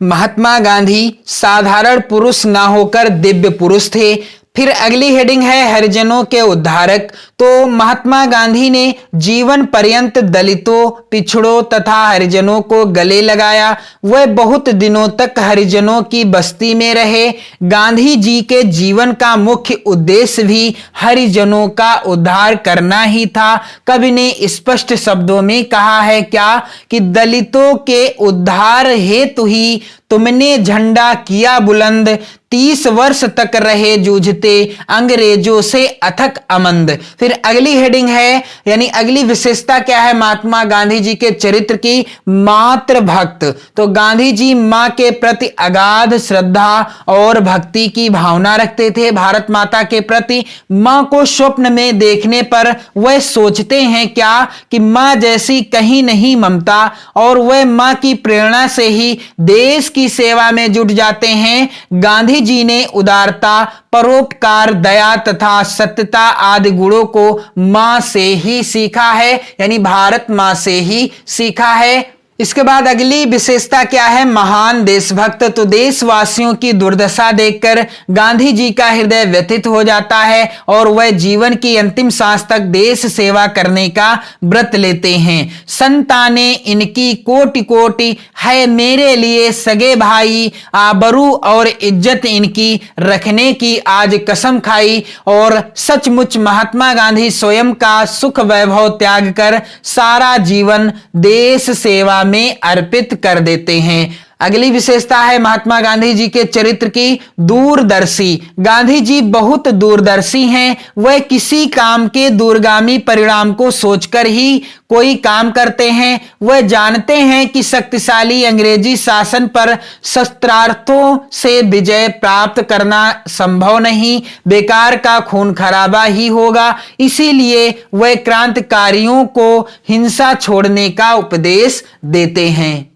महात्मा गांधी साधारण पुरुष ना होकर दिव्य पुरुष थे। फिर अगली हेडिंग है हरिजनों के उद्धारक। तो महात्मा गांधी ने जीवन पर्यंत दलितों, पिछड़ों तथा हरिजनों को गले लगाया। वह बहुत दिनों तक हरिजनों की बस्ती में रहे। गांधी जी के जीवन का मुख्य उद्देश्य भी हरिजनों का उद्धार करना ही था। कवि ने स्पष्ट शब्दों में कहा है क्या? कि दलितों के उद्धार हेतु ही तुमने झंडा किया बुलंद, 30 वर्ष तक रहे जूझते अंग्रेजों से अथक अमंद। फिर अगली हेडिंग है यानी अगली विशेषता क्या है महात्मा गांधी जी के चरित्र की? मातृ भक्त। तो गांधी जी मां के प्रति अगाध श्रद्धा और भक्ति की भावना रखते थे। भारत माता के प्रति मां को स्वप्न में देखने पर वह सोचते हैं क्या? कि मां जैसी कहीं नहीं ममता, और वह मां की प्रेरणा से ही देश की सेवा में जुट जाते हैं। गांधी जी ने उदारता, परोपकार, दया तथा सत्यता आदि गुणों को मां से ही सीखा है, यानी भारत मां से ही सीखा है। इसके बाद अगली विशेषता क्या है, महान देशभक्त। तो देशवासियों की दुर्दशा देखकर गांधी जी का हृदय व्यथित हो जाता है और वह जीवन की अंतिम सांस तक देश सेवा करने का व्रत लेते हैं। संताने इनकी कोटि कोटि है मेरे लिए सगे भाई, आबरू और इज्जत इनकी रखने की आज कसम खाई। और सचमुच महात्मा गांधी स्वयं का सुख वैभव त्याग कर सारा जीवन देश सेवा में अर्पित कर देते हैं। अगली विशेषता है महात्मा गांधी जी के चरित्र की, दूरदर्शी। गांधी जी बहुत दूरदर्शी हैं। वह किसी काम के दूरगामी परिणाम को सोचकर ही कोई काम करते हैं। वह जानते हैं कि शक्तिशाली अंग्रेजी शासन पर शस्त्रास्त्रों से विजय प्राप्त करना संभव नहीं, बेकार का खून खराबा ही होगा। इसीलिए वह क्रांतिकारियों को हिंसा छोड़ने का उपदेश देते हैं।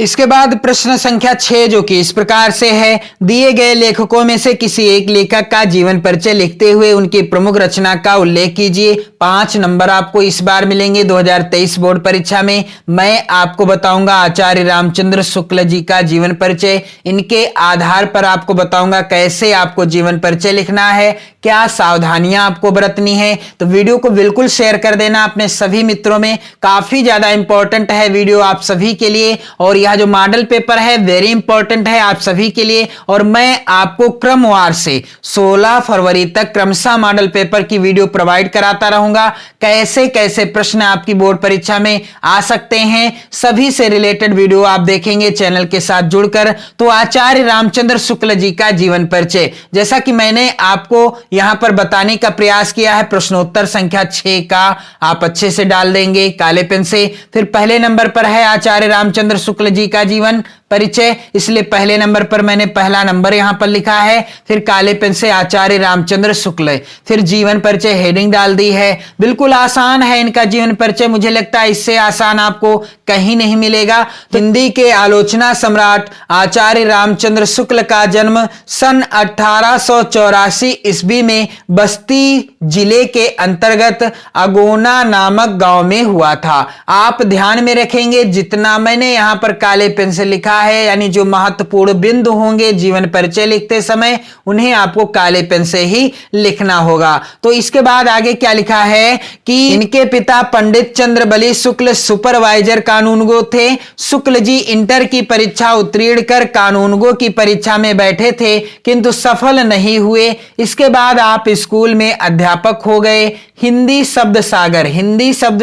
इसके बाद प्रश्न संख्या 6 जो कि इस प्रकार से है, दिए गए लेखकों में से किसी एक लेखक का जीवन परिचय लिखते हुए उनकी प्रमुख रचना का उल्लेख कीजिए। 5 नंबर आपको इस बार मिलेंगे 2023 बोर्ड परीक्षा में। मैं आपको बताऊंगा आचार्य रामचंद्र शुक्ल जी का जीवन परिचय। इनके आधार पर आपको बताऊंगा कैसे आपको जीवन परिचय लिखना है, क्या सावधानियां आपको बरतनी है। तो वीडियो को बिल्कुल शेयर कर देना अपने सभी मित्रों में, काफी ज्यादा इंपॉर्टेंट है वीडियो आप सभी के लिए। और यह जो मॉडल पेपर है वेरी इंपॉर्टेंट है आप सभी के लिए। और मैं आपको क्रमवार से 16 फरवरी तक क्रमशः मॉडल पेपर की वीडियो प्रोवाइड कराता रहूंगा। कैसे कैसे प्रश्न आपकी बोर्ड परीक्षा में आ सकते हैं, सभी से रिलेटेड वीडियो आप देखेंगे चैनल के साथ जुड़कर। तो आचार्य रामचंद्र शुक्ल जी का जीवन परिचय, जैसा कि मैंने आपको यहां पर बताने का प्रयास किया है, प्रश्नोत्तर संख्या 6 का आप अच्छे से डाल देंगे काले पेन से। फिर पहले नंबर पर है आचार्य रामचंद्र शुक्ल जी का जीवन परिचय, इसलिए पहले नंबर पर मैंने पहला नंबर यहां पर लिखा है। फिर काले पेन से आचार्य रामचंद्र शुक्ल, फिर जीवन परिचय हेडिंग डाल दी है। बिल्कुल आसान है इनका जीवन परिचय, मुझे लगता है इससे आसान आपको कहीं नहीं मिलेगा। तो हिंदी के आलोचना सम्राट आचार्य रामचंद्र शुक्ल का जन्म सन 1884 ईस्वी में बस्ती जिले के अंतर्गत अगोना नामक गांव में हुआ था। आप ध्यान में रखेंगे जितना मैंने यहां पर काले पेन से लिखा है, यानी जो महत्वपूर्ण बिंदु होंगे जीवन परिचय लिखते समय उन्हें आपको काले पेन से ही लिखना होगा। तो इसके बाद आगे क्या लिखा है कि इनके पिता पंडित चंद्रबली शुक्ल सुपरवाइजर कानूनगो थे। शुक्ल जी इंटर की परीक्षा उत्तीर्ण कर कानूनगो की परीक्षा में बैठे थे किंतु सफल नहीं हुए। इसके बाद आप स्कूल में अध्यापक हो गए। हिंदी शब्द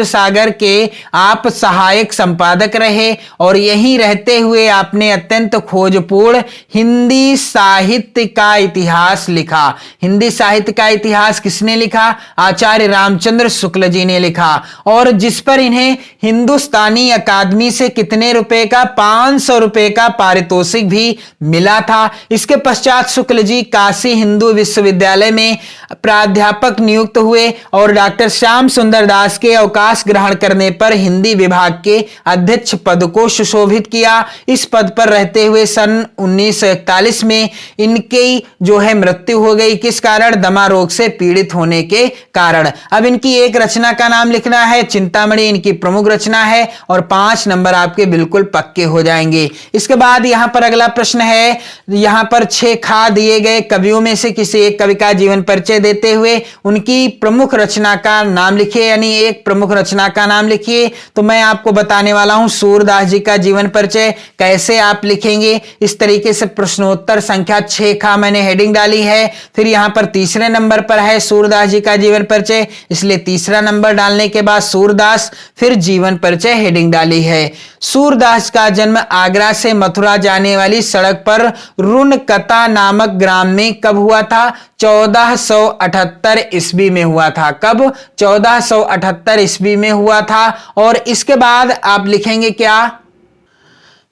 सागर के आप सहायक संपादक रहे और यहीं रहते हुए आपने अत्यंत खोजपूर्ण हिंदी साहित्य का इतिहास लिखा। हिंदी साहित्य का इतिहास किसने लिखा? आचार्य रामचंद्र शुक्ल जी ने लिखा। और जिस पर इन्हें हिंदुस्तानी अकादमी से कितने रुपए का? 500 रुपए का पारितोषिक भी मिला था। इसके पश्चात शुक्ल जी काशी हिंदू विश्वविद्यालय में प्राध्यापक नियुक्त हुए और डॉक्टर श्याम सुंदर दास के अवकाश ग्रहण करने पर हिंदी विभाग के अध्यक्ष पद को सुशोभित किया। इस पद पर रहते हुए सन 1941 में इनकी जो है मृत्यु हो गई। किस कारण? दमा रोग से पीड़ित होने के कारण। अब इनकी एक रचना का नाम लिखना है, चिंतामणि इनकी प्रमुख रचना है और 5 नंबर आपके बिल्कुल पक्के हो जाएंगे। इसके बाद यहां पर अगला प्रश्न है, यहां पर 6 खा दिए गए कवियों में से किसी एक कवि का जीवन परिचय देते हुए उनकी प्रमुख रचना का नाम लिखिए, यानी एक प्रमुख रचना का नाम लिखिए। तो मैं आपको बताने वाला हूं सूरदास जी का जीवन परिचय कैसे आप लिखेंगे। इस तरीके से प्रश्नोत्तर संख्या 6 का मैंने हेडिंग डाली है। फिर यहां पर तीसरे नंबर पर है सूरदास जी का जीवन परिचय, इसलिए तीसरा नंबर डालने के बाद सूरदास, फिर जीवन परिचय हेडिंग डाली है। सूरदास का जन्म आगरा से मथुरा जाने वाली सड़क पर रुनकता नामक ग्राम में कब हुआ था? 1478 ईस्वी में हुआ था। कब? 1478 ईस्वी में हुआ था। और इसके बाद आप लिखेंगे क्या?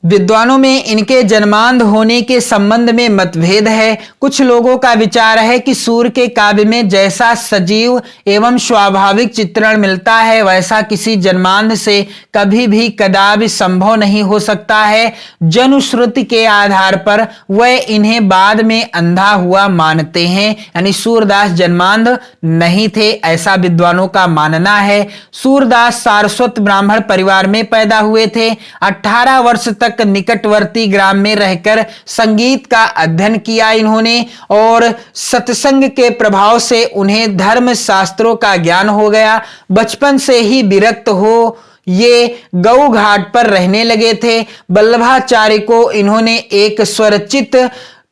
विद्वानों में इनके जन्मांध होने के संबंध में मतभेद है। कुछ लोगों का विचार है कि सूर्य के काव्य में जैसा सजीव एवं स्वाभाविक चित्रण मिलता है वैसा किसी जन्मांध से कभी भी कदापि संभव नहीं हो सकता है। जनुश्रुति के आधार पर वह इन्हें बाद में अंधा हुआ मानते हैं, यानी सूरदास जन्मांध नहीं थे, ऐसा विद्वानों का मानना है। सूरदास सारस्वत ब्राह्मण परिवार में पैदा हुए थे। 18 वर्ष तक निकटवर्ती ग्राम में रहकर संगीत का अध्ययन किया इन्होंने और सत्संग के प्रभाव से उन्हें धर्म शास्त्रों का ज्ञान हो गया। बचपन से ही विरक्त हो ये गौ घाट पर रहने लगे थे। वल्लभाचार्य को इन्होंने एक स्वरचित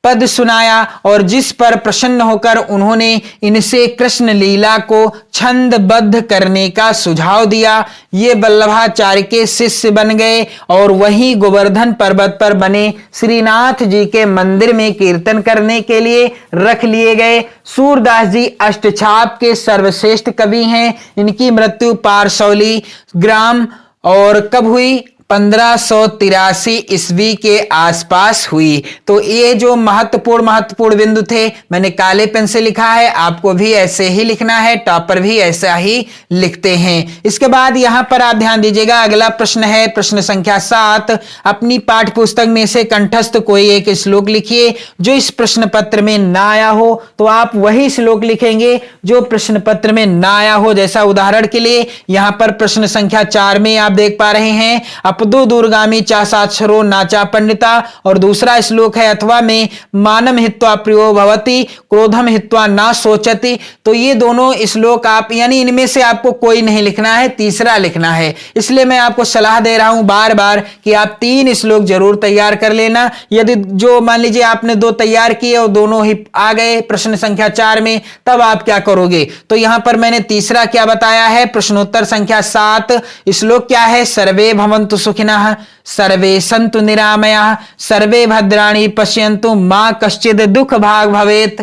पद सुनाया और जिस पर प्रसन्न होकर उन्होंने इनसे कृष्ण लीला को छंदबद्ध करने का सुझाव दिया। ये वल्लभाचार्य के शिष्य बन गए और वहीं गोवर्धन पर्वत पर बने श्रीनाथ जी के मंदिर में कीर्तन करने के लिए रख लिए गए। सूरदास जी अष्टछाप के सर्वश्रेष्ठ कवि हैं। इनकी मृत्यु पारसौली ग्राम और कब हुई? 1583 ईस्वी के आसपास हुई। तो ये जो महत्वपूर्ण बिंदु थे मैंने काले पेन से लिखा है, आपको भी ऐसे ही लिखना है, टॉपर भी ऐसा ही लिखते हैं। इसके बाद यहां पर आप ध्यान दीजिएगा, अगला प्रश्न है प्रश्न संख्या 7। अपनी पाठ्य पुस्तक में से कंठस्थ कोई एक श्लोक लिखिए जो इस प्रश्न पत्र में ना आया हो। तो आप वही श्लोक लिखेंगे जो प्रश्न पत्र में ना आया हो। जैसा उदाहरण के लिए यहां पर प्रश्न संख्या 4 में आप देख पा रहे हैं, अपदो दूरगामी चा साक्षरो नाचा पंडिता, और दूसरा श्लोक है अथवा में मानम हित्वा प्रियो भवति क्रोधम हित्वा ना सोचति। तो ये दोनों श्लोक आप यानी इनमें से आपको कोई नहीं लिखना है, तीसरा लिखना है। इसलिए मैं आपको सलाह दे रहा हूं बार बार कि आप 3 श्लोक जरूर तैयार कर लेना। यदि जो मान लीजिए आपने 2 तैयार किए और दोनों ही आ गए प्रश्न संख्या 4 में, तब आप क्या करोगे? तो यहां पर मैंने तीसरा क्या बताया है, प्रश्नोत्तर संख्या 7 श्लोक क्या है, सर्वे भवन्तु सुखिनः सर्वे सन्तु निरामयाः सर्वे भद्राणि पश्यन्तु मा कश्चित् दुःख भाग् भवेत्।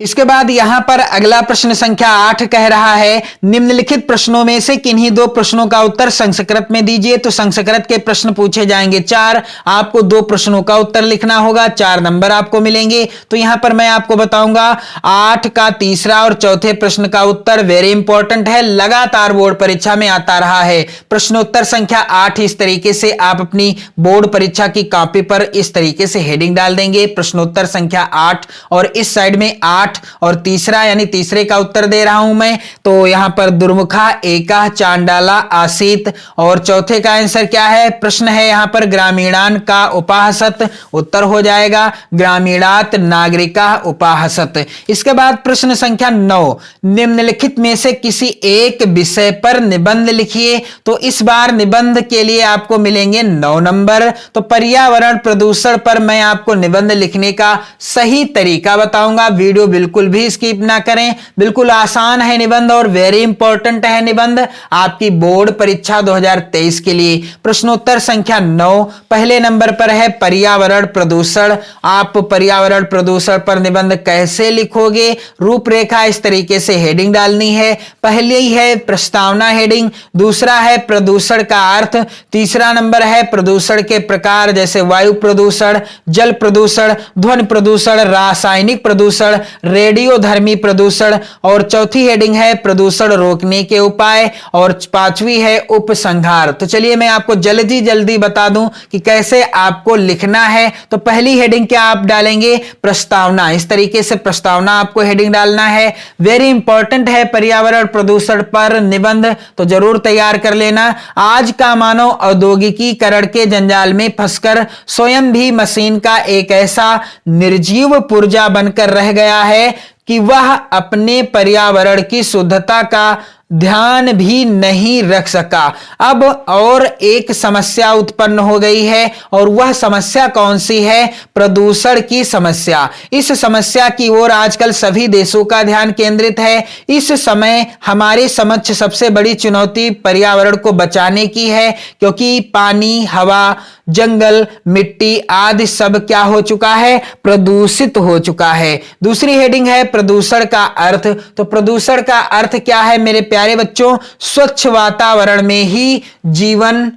इसके बाद यहां पर अगला प्रश्न संख्या 8 कह रहा है, निम्नलिखित प्रश्नों में से किन्हीं 2 प्रश्नों का उत्तर संस्कृत में दीजिए। तो संस्कृत के प्रश्न पूछे जाएंगे 4, आपको 2 प्रश्नों का उत्तर लिखना होगा, 4 नंबर आपको मिलेंगे। तो यहां पर मैं आपको बताऊंगा 8 का तीसरा और चौथे प्रश्न का उत्तर वेरी इंपॉर्टेंट है, लगातार बोर्ड परीक्षा में आता रहा है। प्रश्नोत्तर संख्या 8 इस तरीके से आप अपनी बोर्ड परीक्षा की कॉपी पर इस तरीके से हेडिंग डाल देंगे, प्रश्नोत्तर संख्या 8, और इस साइड में 8 और तीसरा यानी तीसरे का उत्तर दे रहा हूं मैं। तो यहां पर दुर्मुखा एका चांडाला आसीत, और चौथे का आंसर क्या है, प्रश्न है यहां पर ग्रामीणान का उपाहसत, उत्तर हो जाएगा ग्रामीणात नागरिका उपाहसत। इसके बाद प्रश्न संख्या 9, निम्नलिखित में से किसी एक विषय पर निबंध लिखिए। तो इस बार निबंध के लिए आपको मिलेंगे 9 नंबर। तो पर्यावरण प्रदूषण पर मैं आपको निबंध लिखने का सही तरीका बताऊंगा, वीडियो बिल्कुल भी स्किप ना करें। बिल्कुल आसान है निबंध और वेरी इंपॉर्टेंट है निबंध आपकी बोर्ड परीक्षा 2023 के लिए। प्रश्नोत्तर संख्या 9 पहले नंबर पर है पर्यावरण प्रदूषण। आप पर्यावरण प्रदूषण पर निबंध कैसे लिखोगे, रूपरेखा इस तरीके से हेडिंग डालनी है। पहले ही है प्रस्तावना हेडिंग, दूसरा है प्रदूषण का अर्थ, तीसरा नंबर है प्रदूषण के प्रकार जैसे वायु प्रदूषण, जल प्रदूषण, ध्वनि प्रदूषण, रासायनिक प्रदूषण, रेडियोधर्मी प्रदूषण, और चौथी हेडिंग है प्रदूषण रोकने के उपाय, और 5वीं है उपसंहार। तो चलिए मैं आपको जल्दी बता दूं कि कैसे आपको लिखना है। तो पहली हेडिंग क्या आप डालेंगे, प्रस्तावना। इस तरीके से प्रस्तावना आपको हेडिंग डालना है। वेरी इंपॉर्टेंट है पर्यावरण प्रदूषण पर निबंध, तो जरूर तैयार कर लेना। आज का मानव औद्योगिकीकरण के जंजाल में फंसकर स्वयं भी मशीन का एक ऐसा निर्जीव पुर्जा बनकर रह गया है कि वह अपने पर्यावरण की शुद्धता का ध्यान भी नहीं रख सका। अब और एक समस्या उत्पन्न हो गई है, और वह समस्या कौन सी है, प्रदूषण की समस्या। इस समस्या की ओर आजकल सभी देशों का ध्यान केंद्रित है। इस समय हमारे समक्ष सबसे बड़ी चुनौती पर्यावरण को बचाने की है, क्योंकि पानी, हवा, जंगल, मिट्टी आदि सब क्या हो चुका है, प्रदूषित हो चुका है। दूसरी हेडिंग है प्रदूषण का अर्थ। तो प्रदूषण का अर्थ क्या है मेरे प्यारे बच्चों, स्वच्छ वातावरण में ही जीवन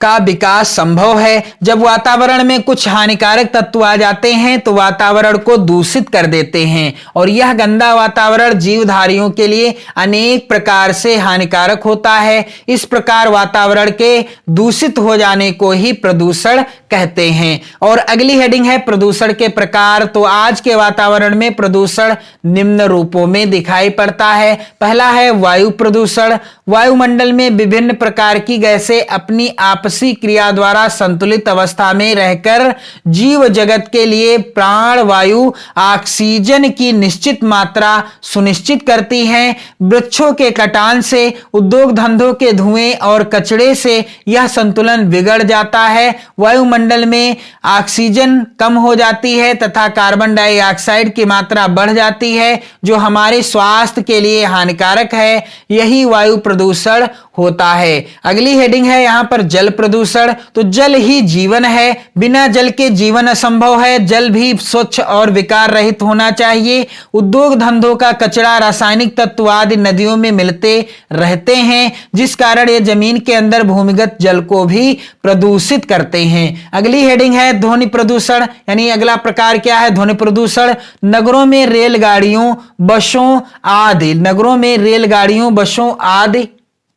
का विकास संभव है। जब वातावरण में कुछ हानिकारक तत्व आ जाते हैं तो वातावरण को दूषित कर देते हैं और यह गंदा वातावरण जीवधारियों के लिए अनेक प्रकार से हानिकारक होता है। इस प्रकार वातावरण के दूषित हो जाने को ही प्रदूषण कहते हैं। और अगली हेडिंग है प्रदूषण के प्रकार। तो आज के वातावरण में प्रदूषण निम्न रूपों में दिखाई पड़ता है। पहला है वायु प्रदूषण। वायुमंडल में विभिन्न प्रकार की गैसें अपनी आपसी क्रिया द्वारा संतुलित अवस्था में रहकर जीव जगत के लिए प्राण वायु ऑक्सीजन की निश्चित मात्रा सुनिश्चित करती हैं। वृक्षों के कटान से, उद्योग धंधों के धुएं और कचरे से यह संतुलन बिगड़ जाता है। वायुमंडल में ऑक्सीजन कम हो जाती है तथा कार्बन डाइऑक्साइड की मात्रा बढ़ जाती है जो हमारे स्वास्थ्य के लिए हानिकारक है। यही वायु प्रदूषण होता है। अगली हेडिंग है यहां पर जल प्रदूषण। तो जल ही जीवन है, बिना जल के जीवन असंभव है। जल भी स्वच्छ और विकार रहित होना चाहिए। उद्योग धंधों का कचरा, रासायनिक तत्व आदि नदियों में मिलते रहते हैं जिस कारण ये जमीन के अंदर भूमिगत जल को भी प्रदूषित करते हैं। अगली हेडिंग है ध्वनि प्रदूषण, यानी अगला प्रकार क्या है ध्वनि प्रदूषण। नगरों में रेलगाड़ियों, बसों आदि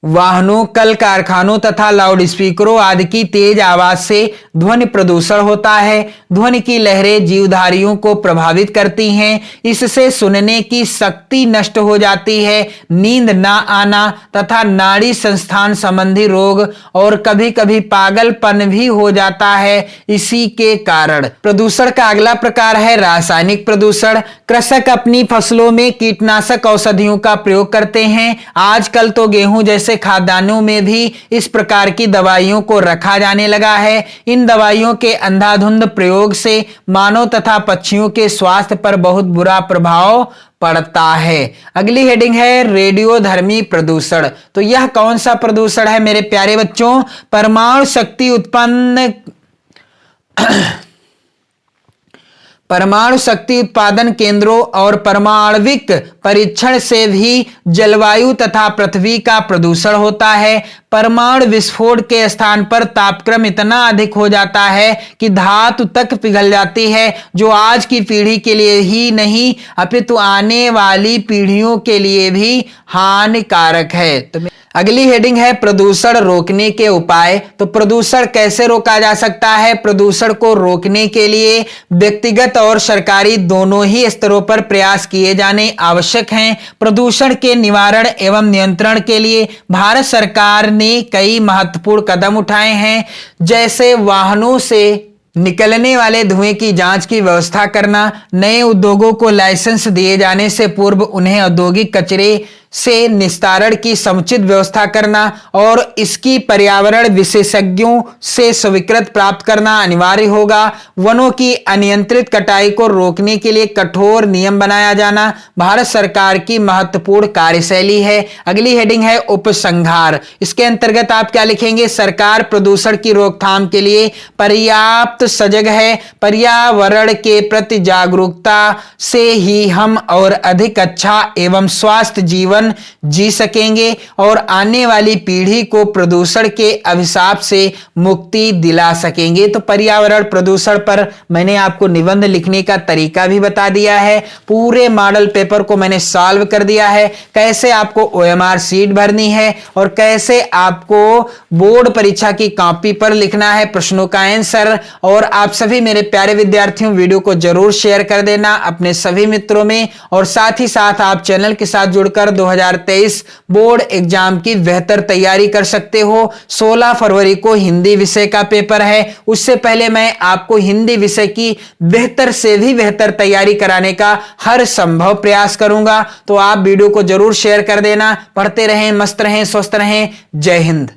वाहनों, कल कारखानों तथा लाउड स्पीकरों आदि की तेज आवाज से ध्वनि प्रदूषण होता है। ध्वनि की लहरें जीवधारियों को प्रभावित करती हैं। इससे सुनने की शक्ति नष्ट हो जाती है, नींद ना आना तथा नाड़ी संस्थान संबंधी रोग और कभी कभी पागलपन भी हो जाता है इसी के कारण। प्रदूषण का अगला प्रकार है रासायनिक प्रदूषण। कृषक अपनी फसलों में कीटनाशक औषधियों का प्रयोग करते हैं। आजकल तो गेहूं जैसे खाद्यान्नों में भी इस प्रकार की दवाइयों को रखा जाने लगा है। इन दवाइयों के अंधाधुंध प्रयोग से मानव तथा पक्षियों के स्वास्थ्य पर बहुत बुरा प्रभाव पड़ता है। अगली हेडिंग है रेडियोधर्मी प्रदूषण। तो यह कौन सा प्रदूषण है मेरे प्यारे बच्चों? परमाणु शक्ति उत्पादन केंद्रों और परमाणविक परीक्षण से भी जलवायु तथा पृथ्वी का प्रदूषण होता है। परमाणु विस्फोट के स्थान पर तापक्रम इतना अधिक हो जाता है कि धातु तक पिघल जाती है जो आज की पीढ़ी के लिए ही नहीं अपितु आने वाली पीढ़ियों के लिए भी हानिकारक है। तो अगली हेडिंग है प्रदूषण रोकने के उपाय। तो प्रदूषण कैसे रोका जा सकता है? प्रदूषण को रोकने के लिए व्यक्तिगत और सरकारी दोनों ही स्तरों पर प्रयास किए जाने आवश्यक हैं। प्रदूषण के निवारण एवं नियंत्रण के लिए भारत सरकार ने कई महत्वपूर्ण कदम उठाए हैं, जैसे वाहनों से निकलने वाले धुएं की जांच की व्यवस्था करना, नए उद्योगों को लाइसेंस दिए जाने से पूर्व उन्हें औद्योगिक कचरे से निस्तारण की समुचित व्यवस्था करना और इसकी पर्यावरण विशेषज्ञों से स्वीकृति प्राप्त करना अनिवार्य होगा। वनों की अनियंत्रित कटाई को रोकने के लिए कठोर नियम बनाया जाना भारत सरकार की महत्वपूर्ण कार्यशैली है। अगली हेडिंग है उपसंहार। इसके अंतर्गत आप क्या लिखेंगे? सरकार प्रदूषण की रोकथाम के लिए पर्याप्त सजग है। पर्यावरण के प्रति जागरूकता से ही हम और अधिक अच्छा एवं स्वास्थ्य जीवन जी सकेंगे और आने वाली पीढ़ी को प्रदूषण के अभिशाप से मुक्ति दिला सकेंगे। तो पर्यावरण प्रदूषण पर मैंने आपको निबंध लिखने का तरीका भी बता दिया है। पूरे मॉडल पेपर को मैंने सॉल्व कर दिया है, कैसे आपको OMR शीट भरनी है और कैसे आपको बोर्ड परीक्षा की कॉपी पर लिखना है प्रश्नों का आंसर। और आप सभी मेरे प्यारे विद्यार्थियों वीडियो को जरूर शेयर कर देना अपने सभी मित्रों में और साथ ही साथ आप चैनल के साथ जुड़कर 2023 बोर्ड एग्जाम की बेहतर तैयारी कर सकते हो। 16 फरवरी को हिंदी विषय का पेपर है, उससे पहले मैं आपको हिंदी विषय की बेहतर से भी बेहतर तैयारी कराने का हर संभव प्रयास करूंगा। तो आप वीडियो को जरूर शेयर कर देना। पढ़ते रहें, मस्त रहें, स्वस्थ रहें। जय हिंद।